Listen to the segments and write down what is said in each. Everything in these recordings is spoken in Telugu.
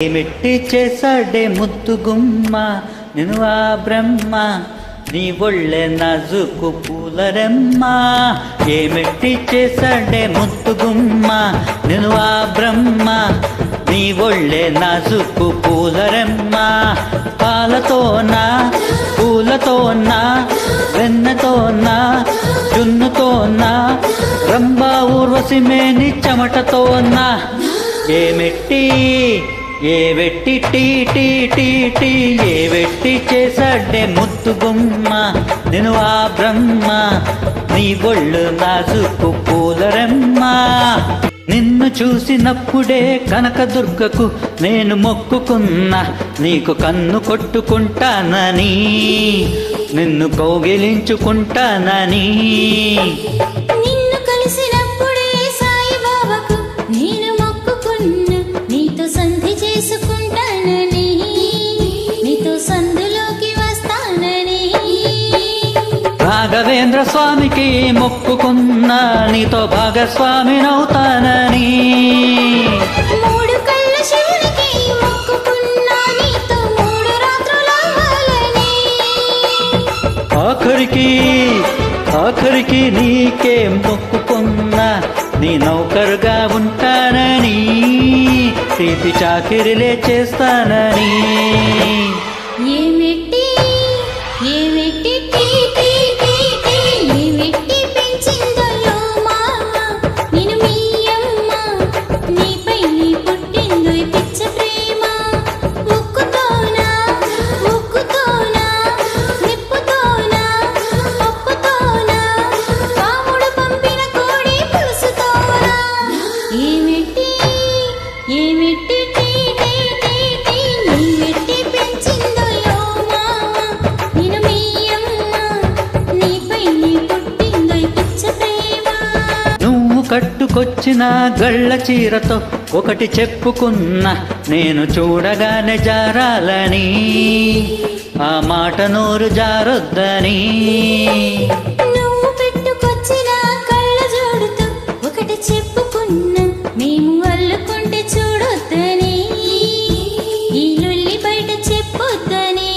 మెట్టి చేసాడే ముద్దు గుమ్మ నేను ఆ బ్రహ్మ నీ ఒళ్ళే నాజుకు పూలరెమ్మ ఏమెట్టి చేసాడే ముద్దు గుమ్మ నేను ఆ బ్రహ్మ నీ ఒళ్ళే నాజుకు పూలరెమ్మ పాలతోనా పూలతోనా వెన్నతోనా జున్నుతోనా రంభా ఊర్వశి మేని చెమటతోనా ఏమెట్టి ఏ వెట్టి టీ టీ టీ టీ ఏ వెట్టి చేసాడే ముద్దు గుమ్మ నేను ఆ బ్రహ్మ నీ ఒళ్ళు నాజుకు పూలరెమ్మ నిన్ను చూసినప్పుడే కనకదుర్గకు నేను మొక్కుకున్నా నీకు కన్ను కొట్టుకుంటానని నిన్ను కౌగిలించుకుంటానని రాఘవేంద్ర స్వామికి మొక్కుకున్నా నీతో భాగస్వామినవుతానని మూడు కళ్ళ శివునికి మొక్కుకున్నా నీతో మూడు రాత్రులవ్వాలని ఆఖరికి నీకే మొక్కుకున్నా నీ నౌకరుగా ఉంటానని తీపి చాకిరిలే చేస్తానని ఏమెట్టి కట్టుకొచ్చిన గళ్ళ చీరతో ఒకటి చెప్పుకున్నా నేను చూడగానే జారాలని ఆ మాట నోరు జారొద్దని నువ్వు పెట్టుకొచ్చిన కళ్ళ జోడుతో ఒకటి చెప్పుకున్నా మేము అల్లుకుంటే చూడొద్దని ఈ లొల్లి బయట చెప్పొద్దని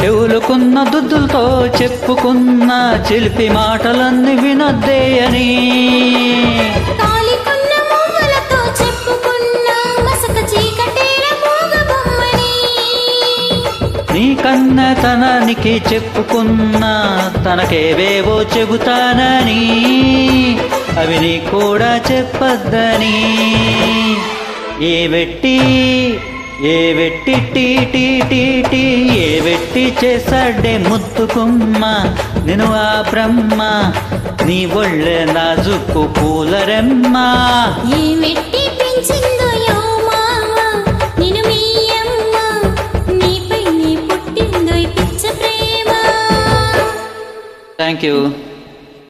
చెవులుకున్న దుద్దులతో చెప్పుకున్న చిలిపి మాటలన్నీ వినొద్దే అని తాలికున్న మువ్వలతో చెప్పుకున్న మసక చీకటేల మూగబొమ్మని నీ కన్నతనానికి చెప్పుకున్న తనకేవేవో చెబుతానని అవి నీ కూడా చెప్పొద్దని ఏ వెట్టి టీ టీ టీ టీ ఏ వెట్టి చేసాడే ముద్దు గుమ్మ నేను ఆ బ్రహ్మ నీ ఒళ్ళే నాజుకు పూలరెమ్మ ఏమెట్టి పెంచిందో యో మామ నిన్ను మీ అమ్మ నీపై నీ పుట్టిందో పిచ్చ ప్రేమ. Thank you.